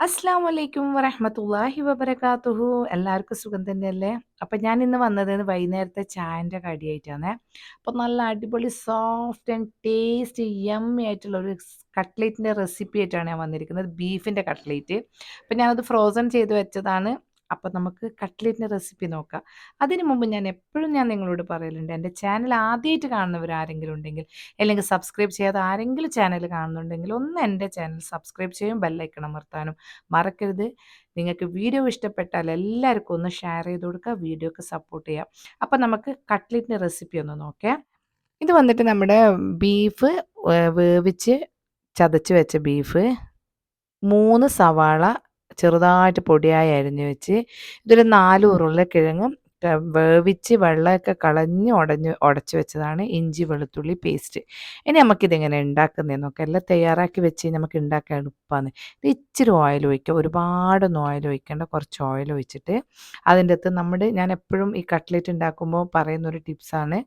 അസ്സാം വലൈക്കും വറഹമത്തല്ലാഹി വബർക്കാത്തുഹു. എല്ലാവർക്കും സുഖം തന്നെയല്ലേ? അപ്പം ഞാൻ ഇന്ന് വന്നത് വൈകുന്നേരത്തെ ചായൻ്റെ കടിയായിട്ടാണ്. അപ്പം നല്ല അടിപൊളി സോഫ്റ്റ് ആൻഡ് ടേസ്റ്റ് യമ്മി ആയിട്ടുള്ള ഒരു കട്ട്ലേറ്റിൻ്റെ റെസിപ്പി ആയിട്ടാണ് ഞാൻ വന്നിരിക്കുന്നത്. ബീഫിൻ്റെ കട്ട്ലേറ്റ്. അപ്പം ഞാനത് ഫ്രോസൺ ചെയ്ത് വെച്ചതാണ്. അപ്പം നമുക്ക് കട്ട്ലേറ്റിൻ്റെ റെസിപ്പി നോക്കാം. അതിന് മുമ്പ് ഞാൻ നിങ്ങളോട് പറയലുണ്ട്, എൻ്റെ ചാനൽ ആദ്യമായിട്ട് കാണുന്നവർ ആരെങ്കിലും ഉണ്ടെങ്കിൽ, അല്ലെങ്കിൽ സബ്സ്ക്രൈബ് ചെയ്യാതെ ആരെങ്കിലും ചാനൽ കാണുന്നുണ്ടെങ്കിൽ ഒന്ന് എൻ്റെ ചാനൽ സബ്സ്ക്രൈബ് ചെയ്യും, ബെല്ലൈക്കൺ അമർത്താനും മറക്കരുത്. നിങ്ങൾക്ക് വീഡിയോ ഇഷ്ടപ്പെട്ടാൽ എല്ലാവർക്കും ഒന്ന് ഷെയർ ചെയ്ത് കൊടുക്കുക, വീഡിയോക്ക് സപ്പോർട്ട് ചെയ്യാം. അപ്പം നമുക്ക് കട്ട്ലറ്റിൻ്റെ റെസിപ്പി ഒന്ന് നോക്കാം. ഇത് വന്നിട്ട് നമ്മുടെ ബീഫ് വേവിച്ച് ചതച്ച് വെച്ച ബീഫ്, 3 സവാള ചെറുതായിട്ട് പൊടിയായി അരിഞ്ഞ് വെച്ച്, ഇതൊരു 4 ഉരുളക്കിഴങ്ങും വേവിച്ച് വെള്ളമൊക്കെ കളഞ്ഞ് ഉടച്ച് വെച്ചതാണ്. ഇഞ്ചി വെളുത്തുള്ളി പേസ്റ്റ്. ഇനി നമുക്കിതെങ്ങനെ ഉണ്ടാക്കുന്നതെന്ന് നോക്കാം. എല്ലാം തയ്യാറാക്കി വെച്ച് നമുക്ക് ഉണ്ടാക്കാൻ എളുപ്പമാണ്. ഇത് ഇച്ചിരി ഓയിൽ ഒഴിക്കുക, ഒരുപാടൊന്നും ഓയിൽ ഒഴിക്കേണ്ട, കുറച്ച് ഓയിൽ ഒഴിച്ചിട്ട് അതിൻ്റെ അകത്ത് ഞാൻ എപ്പോഴും ഈ കട്ട്ലേറ്റ് ഉണ്ടാക്കുമ്പോൾ പറയുന്നൊരു ടിപ്സാണ്,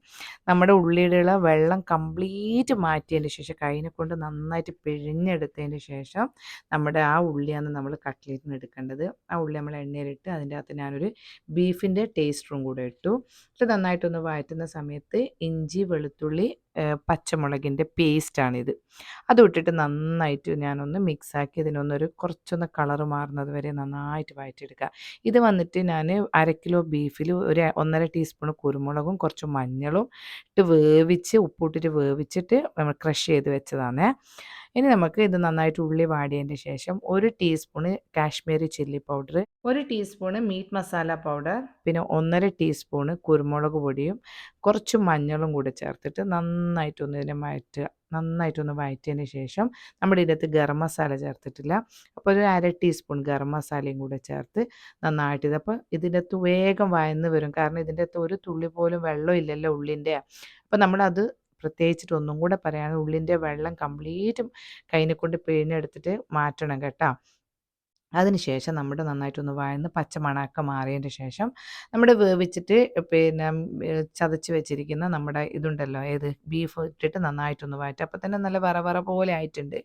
നമ്മുടെ ഉള്ളിയിലുള്ള വെള്ളം കംപ്ലീറ്റ് മാറ്റിയതിന് ശേഷം കൈനെ കൊണ്ട് നന്നായിട്ട് പിഴിഞ്ഞെടുത്തതിന് ശേഷം നമ്മുടെ ആ ഉള്ളിയാണ് നമ്മൾ കട്ട്ലേറ്റിന് എടുക്കേണ്ടത്. ആ ഉള്ളി നമ്മൾ എണ്ണയിലിട്ട് അതിൻ്റെ അകത്ത് ഞാനൊരു ബീഫിൻ്റെ ടേസ്റ്ററും കൂടെ ഇട്ടു. ഇത് നന്നായിട്ടൊന്ന് വഴറ്റുന്ന സമയത്ത് ഇഞ്ചി വെളുത്തുള്ളി പച്ചമുളകിൻ്റെ പേസ്റ്റാണിത്. അതും ഇട്ടിട്ട് നന്നായിട്ട് ഞാനൊന്ന് മിക്സാക്കി കുറച്ചൊന്ന് കളറ് മാറുന്നത് വരെ നന്നായിട്ട് വഴറ്റിയെടുക്കുക. ഇത് വന്നിട്ട് ഞാൻ 1/2 കിലോ ബീഫിൽ ഒരു 1.5 ടീസ്പൂൺ കുരുമുളകും കുറച്ച് മഞ്ഞളും ഇട്ട് വേവിച്ച് ഉപ്പിട്ടിട്ട് വേവിച്ചിട്ട് നമ്മൾ ക്രഷ് ചെയ്ത് വെച്ചതാണ്. ഇനി നമുക്ക് ഇത് നന്നായിട്ട് ഉള്ളി വാടിയതിൻ്റെ ശേഷം 1 teaspoon Kashmiri chilli powder, 1 teaspoon meat masala powder, പിന്നെ 1.5 ടീസ്പൂണ് കുരുമുളക് പൊടിയും കുറച്ച് മഞ്ഞളും കൂടി ചേർത്തിട്ട് നന്നായിട്ടൊന്ന് വഴറ്റിയതിന് ശേഷം നമ്മുടെ ഇതിനകത്ത് ഗരം മസാല ചേർത്തിട്ടില്ല, അപ്പോൾ ഒരു 1/2 ടീസ്പൂൺ ഗരം മസാലയും കൂടെ ചേർത്ത് നന്നായിട്ട് അപ്പോൾ ഇതിൻ്റെ അകത്ത് വേഗം വഴന്ന് വരും. കാരണം ഇതിൻ്റെ അകത്ത് ഒരു തുള്ളി പോലും വെള്ളം ഇല്ലല്ലോ ഉള്ളിൻ്റെ. അപ്പോൾ നമ്മളത് പ്രത്യേകിച്ചിട്ട് ഒന്നും കൂടെ പറയാണ്, ഉള്ളിൻ്റെ വെള്ളം കംപ്ലീറ്റും കൈനെ കൊണ്ട് പിഴിഞ്ഞെടുത്തിട്ട് മാറ്റണം കേട്ടോ. അതിനുശേഷം നമ്മുടെ നന്നായിട്ടൊന്ന് വഴന്ന് പച്ച മണമൊക്കെ മാറിയതിൻ്റെ ശേഷം നമ്മുടെ വേവിച്ചിട്ട് പിന്നെ ചതച്ച് വെച്ചിരിക്കുന്ന നമ്മുടെ ഇതുണ്ടല്ലോ, ബീഫ് ഇട്ടിട്ട് നന്നായിട്ടൊന്ന് വഴറ്റുക. അപ്പോൾ തന്നെ നല്ല വറ പോലെ ആയിട്ടുണ്ട്.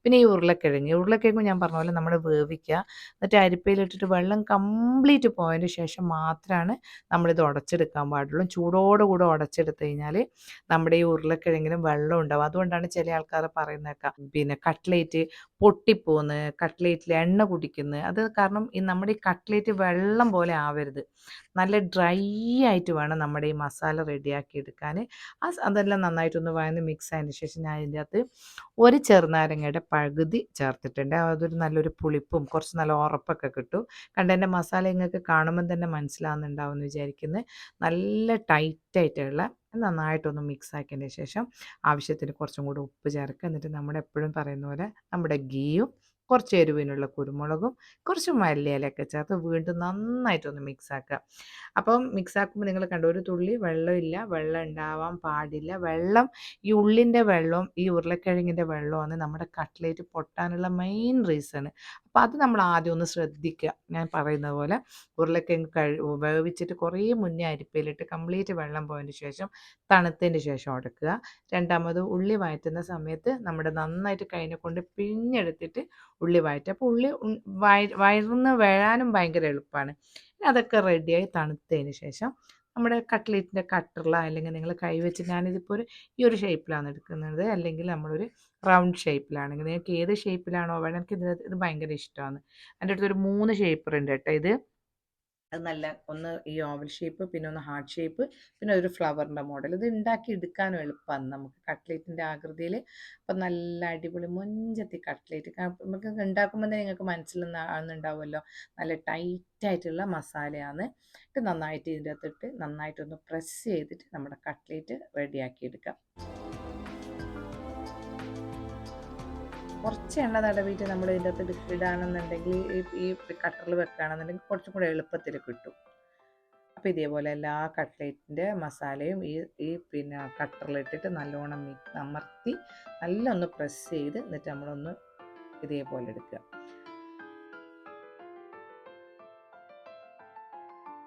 പിന്നെ ഈ ഉരുളക്കിഴങ്ങ് ഞാൻ പറഞ്ഞ പോലെ നമ്മൾ വേവിക്കുക, എന്നിട്ട് അരിപ്പയിലിട്ടിട്ട് വെള്ളം കംപ്ലീറ്റ് പോയതിന് ശേഷം മാത്രമാണ് നമ്മളിത് ഉടച്ചെടുക്കാൻ പാടുള്ളൂ. ചൂടോടുകൂടെ ഉടച്ചെടുത്ത് കഴിഞ്ഞാൽ നമ്മുടെ ഈ ഉരുളക്കിഴങ്ങിലും വെള്ളം ഉണ്ടാവും. അതുകൊണ്ടാണ് ചില ആൾക്കാർ പറയുന്നേക്കാം, പിന്നെ കട്ട്ലേറ്റ് പൊട്ടിപ്പോകുന്നു, കട്ട്ലേറ്റിൽ എണ്ണ കുടിക്കുന്നു. അത് കാരണം നമ്മുടെ ഈ കട്ട്ലേറ്റ് വെള്ളം പോലെ ആവരുത്, നല്ല ഡ്രൈ ആയിട്ട് വേണം നമ്മുടെ ഈ മസാല റെഡിയാക്കി എടുക്കാൻ. അതെല്ലാം നന്നായിട്ടൊന്ന് വഴന്ന് മിക്സ് ആയതിന് ശേഷം ഞാൻ ഇതിൻ്റെ അകത്ത് ഒരു ചെറുനാരങ്ങയുടെ പകുതി ചേർത്തിട്ടുണ്ട്. അതൊരു നല്ലൊരു പുളിപ്പും കുറച്ച് നല്ല ഉറപ്പൊക്കെ കിട്ടും. എൻ്റെ മസാല നിങ്ങൾക്ക് കാണുമ്പം തന്നെ മനസ്സിലാവുന്നുണ്ടാവും എന്ന് വിചാരിക്കുന്നത്. നല്ല ടൈറ്റായിട്ടുള്ള നന്നായിട്ടൊന്ന് മിക്സ് ആക്കിയതിന് ശേഷം ആവശ്യത്തിന് കുറച്ചും കൂടി ഉപ്പ് ചേർക്കുക. എന്നിട്ട് നമ്മുടെ എപ്പോഴും പറയുന്ന പോലെ നമ്മുടെ ഗീയും കുറച്ച് എരിവിനുള്ള കുരുമുളകും കുറച്ച് മല്ലിയിലയൊക്കെ ചേർത്ത് വീണ്ടും നന്നായിട്ടൊന്ന് മിക്സ് ആക്കുക. അപ്പം മിക്സ് ആക്കുമ്പോൾ നിങ്ങൾ കണ്ടോ, ഒരു തുള്ളി വെള്ളമില്ല, വെള്ളം ഉണ്ടാവാൻ പാടില്ല. വെള്ളം ഈ ഉള്ളിൻ്റെ വെള്ളവും ഈ ഉരുളക്കിഴങ്ങിൻ്റെ വെള്ളമാണ് നമ്മുടെ കട്ട്ലേറ്റ് പൊട്ടാനുള്ള മെയിൻ റീസൺ. അപ്പോൾ അത് നമ്മൾ ആദ്യം ഒന്ന് ശ്രദ്ധിക്കുക. ഞാൻ പറയുന്നത് പോലെ ഉരുളക്കിഴങ്ങ് വേവിച്ചിട്ട് കുറേ മുന്നേ അരിപ്പയിലിട്ട് കംപ്ലീറ്റ് വെള്ളം പോയതിന് ശേഷം തണുത്തതിന് ശേഷം ഉടക്കുക. രണ്ടാമത് ഉള്ളി വഴറ്റുന്ന സമയത്ത് നമ്മുടെ നന്നായിട്ട് കൈനെ കൊണ്ട് പിഴിഞ്ഞെടുത്തിട്ട് ഉള്ളി വഴറ്റുക. അപ്പോൾ ഉള്ളി വഴന്ന് വഴാനും ഭയങ്കര എളുപ്പമാണ്. അതൊക്കെ റെഡിയായി തണുത്തതിന് ശേഷം നമ്മുടെ കട്ട്ലേറ്റിൻ്റെ കട്ടറില അല്ലെങ്കിൽ നിങ്ങൾ കൈ വെച്ച്, ഞാനിതിപ്പോൾ ഈ ഒരു ഷേപ്പിലാണ് എടുക്കുന്നത്, അല്ലെങ്കിൽ നമ്മളൊരു റൗണ്ട് ഷേപ്പിലാണെങ്കിൽ നിങ്ങൾക്ക് ഏത് ഷേപ്പിലാണോ വേണം. എനിക്ക് ഇത് ഭയങ്കര ഇഷ്ടമാണ്. എൻ്റെ അടുത്തൊരു 3 ഷേപ്പർ ഉണ്ട് കേട്ടോ. അത് നല്ല ഒന്ന് ഈ ഓവൽ ഷേപ്പ്, പിന്നെ ഒന്ന് ഹാർട്ട് ഷേപ്പ്, പിന്നെ ഒരു ഫ്ലവറിൻ്റെ മോഡൽ. ഇത് ഉണ്ടാക്കി എടുക്കാനും എളുപ്പമാണ് നമുക്ക് കട്ട്ലേറ്റിൻ്റെ ആകൃതിയിൽ. അപ്പം നല്ല അടിപൊളി മൊഞ്ചത്തി കട്ട്ലേറ്റ് നമുക്ക് ഉണ്ടാക്കുമ്പോൾ തന്നെ നിങ്ങൾക്ക് മനസ്സിലാവുന്നുണ്ടാവുമല്ലോ, നല്ല ടൈറ്റായിട്ടുള്ള മസാലയാണ്. ഇത് നന്നായിട്ട് ഇതിൻ്റെ അകത്തിട്ട് നന്നായിട്ടൊന്ന് പ്രസ് ചെയ്തിട്ട് നമ്മുടെ കട്ട്ലേറ്റ് റെഡിയാക്കി എടുക്കാം. കുറച്ച് എണ്ണ തടവിയിട്ട് നമ്മൾ ഇതിൻ്റെ അകത്ത് ഇടുകയാണെന്നുണ്ടെങ്കിൽ ഈ കട്ടറിൽ വെക്കുകയാണെന്നുണ്ടെങ്കിൽ കുറച്ചും കൂടെ എളുപ്പത്തിൽ കിട്ടും. അപ്പോൾ ഇതേപോലെ എല്ലാ കട്ട്ലേറ്റിൻ്റെ മസാലയും ഈ പിന്നെ കട്ടറിലിട്ടിട്ട് നല്ലോണം അമർത്തി നല്ലൊന്ന് പ്രസ് ചെയ്ത് എന്നിട്ട് നമ്മളൊന്ന് ഇതേപോലെ എടുക്കുക.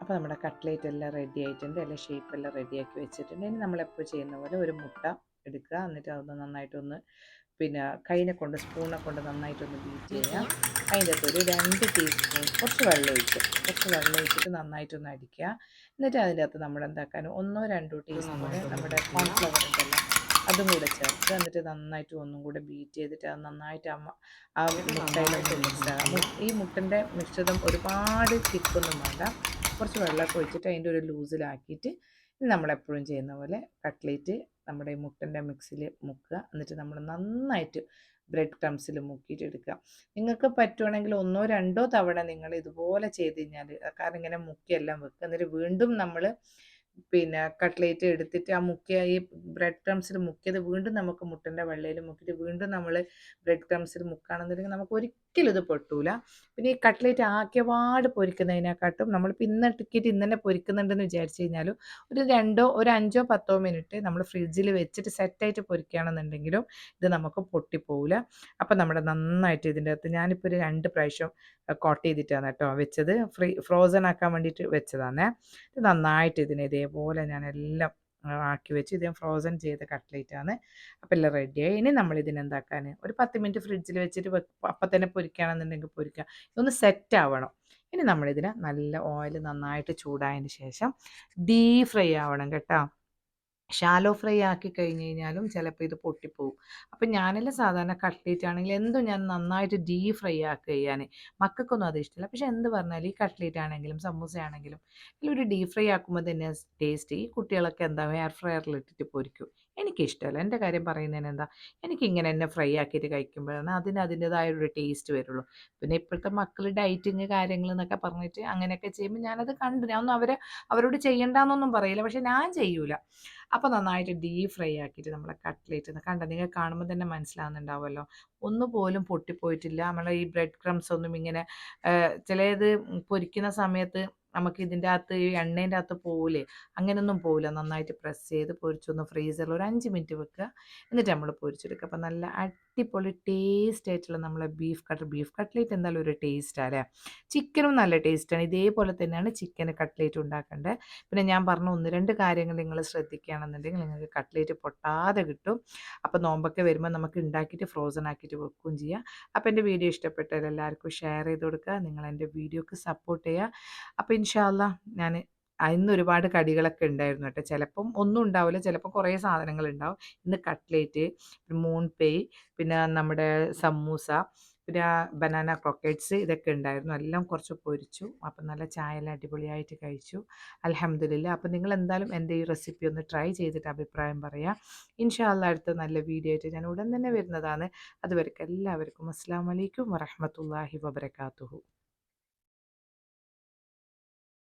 അപ്പോൾ നമ്മുടെ കട്ട്ലേറ്റ് എല്ലാം റെഡി ആയിട്ടുണ്ട്, എല്ലാ ഷേപ്പെല്ലാം റെഡിയാക്കി വെച്ചിട്ടുണ്ട്. ഇനി നമ്മളെപ്പോൾ ചെയ്യുന്ന പോലെ ഒരു മുട്ട എടുക്കുക, എന്നിട്ട് അതൊന്ന് നന്നായിട്ടൊന്ന് പിന്നെ കൈനെ കൊണ്ട് സ്പൂണെ കൊണ്ട് നന്നായിട്ടൊന്ന് ബീറ്റ് ചെയ്യുക. അതിൻ്റെ അകത്ത് ഒരു 2 ടീസ്പൂൺ കുറച്ച് വെള്ളം ഒഴിക്കും. കുറച്ച് വെള്ളം ഒഴിച്ചിട്ട് നന്നായിട്ടൊന്ന് അടിക്കുക. എന്നിട്ട് അതിൻ്റെ അകത്ത് നമ്മൾ എന്താക്കാനും 1-2 ടീസ്പൂണ് നമ്മുടെ കോൺഫ്ലവർ ഉണ്ടല്ലോ അതും കൂടെ ചേർത്ത് എന്നിട്ട് നന്നായിട്ട് ഒന്നും കൂടെ ബീറ്റ് ചെയ്തിട്ട് അത് നന്നായിട്ട് ആ മുട്ടയിലൊന്ന് മിക്സ് ആകാം. ഈ മുട്ടൻ്റെ മിശ്രിതം ഒരുപാട് തിക്കൊന്നും വേണ്ട. കുറച്ച് വെള്ളമൊക്കെ ഒഴിച്ചിട്ട് അതിൻ്റെ ഒരു ലൂസിലാക്കിയിട്ട് നമ്മളെപ്പോഴും ചെയ്യുന്ന പോലെ കട്ട്ലേറ്റ് നമ്മുടെ ഈ മുട്ടൻ്റെ മിക്സിൽ മുക്കുക. എന്നിട്ട് നമ്മൾ നന്നായിട്ട് ബ്രെഡ് ക്രംസിൽ മുക്കിയിട്ട് എടുക്കുക. നിങ്ങൾക്ക് പറ്റുവാണെങ്കിൽ 1-2 തവണ നിങ്ങൾ ഇതുപോലെ ചെയ്ത് കഴിഞ്ഞാൽ, കാരണം ഇങ്ങനെ മുക്കിയെല്ലാം വെക്കുക. എന്നിട്ട് വീണ്ടും നമ്മൾ പിന്നെ കട്ട്ലേറ്റ് എടുത്തിട്ട് ആ മുക്കിയ ഈ ബ്രെഡ് ക്രംസിൽ മുക്കിയത് വീണ്ടും നമുക്ക് മുട്ടൻ്റെ വെള്ളയിൽ മുക്കിയിട്ട് വീണ്ടും നമ്മൾ ബ്രെഡ് ക്രംസിൽ മുക്കുകയാണെന്നുണ്ടെങ്കിൽ നമുക്ക് ഒരിക്കലും ഇത് പൊട്ടൂല. പിന്നെ ഈ കട്ട്ലേറ്റ് ആക്കിയപാട് പൊരിക്കുന്നതിനെക്കാട്ടും നമ്മളിപ്പോൾ ഇന്ന് ടിക്കറ്റ് ഇന്ന് തന്നെ പൊരിക്കുന്നുണ്ടെന്ന് വിചാരിച്ചു കഴിഞ്ഞാലും ഒരു 5-10 മിനിറ്റ് നമ്മൾ ഫ്രിഡ്ജിൽ വെച്ചിട്ട് സെറ്റായിട്ട് പൊരിക്കുകയാണെന്നുണ്ടെങ്കിലും ഇത് നമുക്ക് പൊട്ടിപ്പോവില്ല. അപ്പം നമ്മുടെ നന്നായിട്ട് ഇതിൻ്റെ അകത്ത് ഞാനിപ്പോൾ ഒരു 2 പ്രാവശ്യം കോട്ട് ചെയ്തിട്ടാണ് കേട്ടോ വെച്ചത്. ഫ്രോസൺ ആക്കാൻ വേണ്ടിയിട്ട് വെച്ചതാണ്. ഇത് നന്നായിട്ട് ഇതേപോലെ ഞാനെല്ലാം ആക്കി വെച്ച് ഇത് ഫ്രോസൺ ചെയ്ത കട്ട്ലേറ്റാണ്. അപ്പോൾ എല്ലാം റെഡിയായി. ഇനി നമ്മളിതിനെന്താക്കാൻ ഒരു 10 മിനിറ്റ് ഫ്രിഡ്ജിൽ വെച്ചിട്ട് അപ്പം തന്നെ പൊരിക്കുകയാണെന്നുണ്ടെങ്കിൽ പൊരിക്കുക. ഇതൊന്ന് സെറ്റ് ആവണം. ഇനി നമ്മളിതിനെ നല്ല ഓയിൽ നന്നായിട്ട് ചൂടായതിന് ശേഷം ഡീപ് ഫ്രൈ ആവണം കേട്ടോ. ഷാലോ ഫ്രൈ ആക്കി കഴിഞ്ഞ് കഴിഞ്ഞാലും ചിലപ്പോൾ ഇത് പൊട്ടിപ്പോവും. അപ്പം ഞാനെല്ലാം സാധാരണ കട്ട്ലേറ്റ് ആണെങ്കിൽ എന്തും ഞാൻ നന്നായിട്ട് ഡീപ് ഫ്രൈ ആക്കുക ചെയ്യാൻ. മക്കൾക്കൊന്നും അത് ഇഷ്ടമില്ല. പക്ഷെ എന്ത് പറഞ്ഞാലും ഈ കട്ട്ലേറ്റ് ആണെങ്കിലും സമൂസ ആണെങ്കിലും ഒരു ഡീപ് ഫ്രൈ ആക്കുമ്പോൾ തന്നെ ടേസ്റ്റ്. ഈ കുട്ടികളൊക്കെ എന്താ എയർ ഫ്രയറിൽ ഇട്ടിട്ട് പൊരിക്കും. എനിക്കിഷ്ടമല്ല. എൻ്റെ കാര്യം പറയുന്നതിന് എന്താ, എനിക്കിങ്ങനെ തന്നെ ഫ്രൈ ആക്കിയിട്ട് കഴിക്കുമ്പോഴാണ് അതിൻ്റെതായ ഒരു ടേസ്റ്റ് വരുള്ളൂ. പിന്നെ ഇപ്പോഴത്തെ മക്കൾ ഡയറ്റിങ് കാര്യങ്ങൾ എന്നൊക്കെ പറഞ്ഞിട്ട് അങ്ങനെയൊക്കെ ചെയ്യുമ്പോൾ ഞാനത് കണ്ടു. ഞാനൊന്നും അവരോട് ചെയ്യണ്ടെന്നൊന്നും പറയില്ല. പക്ഷെ ഞാൻ ചെയ്യൂല. അപ്പോൾ നന്നായിട്ട് ഡീപ് ഫ്രൈ ആക്കിയിട്ട് നമ്മളെ കട്ട്ലേറ്റ് കണ്ട നിങ്ങൾക്ക് കാണുമ്പോൾ തന്നെ മനസ്സിലാകുന്നുണ്ടാവുമല്ലോ. ഒന്നുപോലും പൊട്ടിപ്പോയിട്ടില്ല. നമ്മളെ ഈ ബ്രെഡ് ക്രംസ് ഒന്നും ഇങ്ങനെ ചിലത് പൊരിക്കുന്ന സമയത്ത് നമുക്ക് ഇതിൻ്റെ അകത്ത് ഈ എണ്ണേൻ്റെ അകത്ത് പോവില്ലേ, അങ്ങനെയൊന്നും പോവില്ല. നന്നായിട്ട് പ്രസ് ചെയ്ത് പൊരിച്ചൊന്ന് ഫ്രീസറിൽ ഒരു 5 മിനിറ്റ് വെക്കുക. എന്നിട്ട് നമ്മൾ പൊരിച്ചെടുക്കുക. അപ്പോൾ നല്ല അടിപൊളി ടേസ്റ്റ് ആയിട്ടുള്ള നമ്മളെ ബീഫ് കട്ട്ലേറ്റ് എന്തായാലും ഒരു ടേസ്റ്റാണ് അല്ലേ. ചിക്കനും നല്ല ടേസ്റ്റാണ്. ഇതേപോലെ തന്നെയാണ് ചിക്കൻ കട്ട്ലേറ്റ് ഉണ്ടാക്കേണ്ടത്. പിന്നെ ഞാൻ പറഞ്ഞ 1-2 കാര്യങ്ങൾ നിങ്ങൾ ശ്രദ്ധിക്കുകയാണെന്നുണ്ടെങ്കിൽ നിങ്ങൾക്ക് കട്ട്ലേറ്റ് പൊട്ടാതെ കിട്ടും. അപ്പോൾ നോമ്പൊക്കെ വരുമ്പോൾ നമുക്ക് ഉണ്ടാക്കിയിട്ട് ഫ്രോസൺ ആക്കിയിട്ട് വെക്കുകയും ചെയ്യാം. അപ്പോൾ എൻ്റെ വീഡിയോ ഇഷ്ടപ്പെട്ടാൽ എല്ലാവർക്കും ഷെയർ ചെയ്ത് കൊടുക്കുക. നിങ്ങൾ എൻ്റെ വീഡിയോക്ക് സപ്പോർട്ട് ചെയ്യുക. അപ്പോൾ ഇൻഷാ അല്ലാ ഞാൻ ഇന്ന് ഒരുപാട് കടികളൊക്കെ ഉണ്ടായിരുന്നു കേട്ടോ. ചിലപ്പം ഒന്നും ഉണ്ടാവില്ല, ചിലപ്പോൾ കുറേ സാധനങ്ങളുണ്ടാവും. ഇന്ന് കട്ട്ലേറ്റ്, മൂൺ പേയ്, പിന്നെ നമ്മുടെ സമൂസ, പിന്നെ ബനാന ക്രോക്കറ്റ്സ് ഇതൊക്കെ ഉണ്ടായിരുന്നു. എല്ലാം കുറച്ച് പൊരിച്ചു. അപ്പം നല്ല ചായയെല്ലാം അടിപൊളിയായിട്ട് കഴിച്ചു. അൽഹംദുലില്ലാ. അപ്പം നിങ്ങൾ എന്തായാലും എൻ്റെ ഈ റെസിപ്പി ഒന്ന് ട്രൈ ചെയ്തിട്ട് അഭിപ്രായം പറയുക. ഇൻഷാ അല്ലാ അടുത്ത നല്ല വീഡിയോ ആയിട്ട് ഞാൻ ഉടൻ തന്നെ വരുന്നതാണ്. അതുവരെയ്ക്കും എല്ലാവർക്കും അസ്സലാമു അലൈക്കും വറഹ്മത്തുള്ളാഹി വബറകാതുഹു.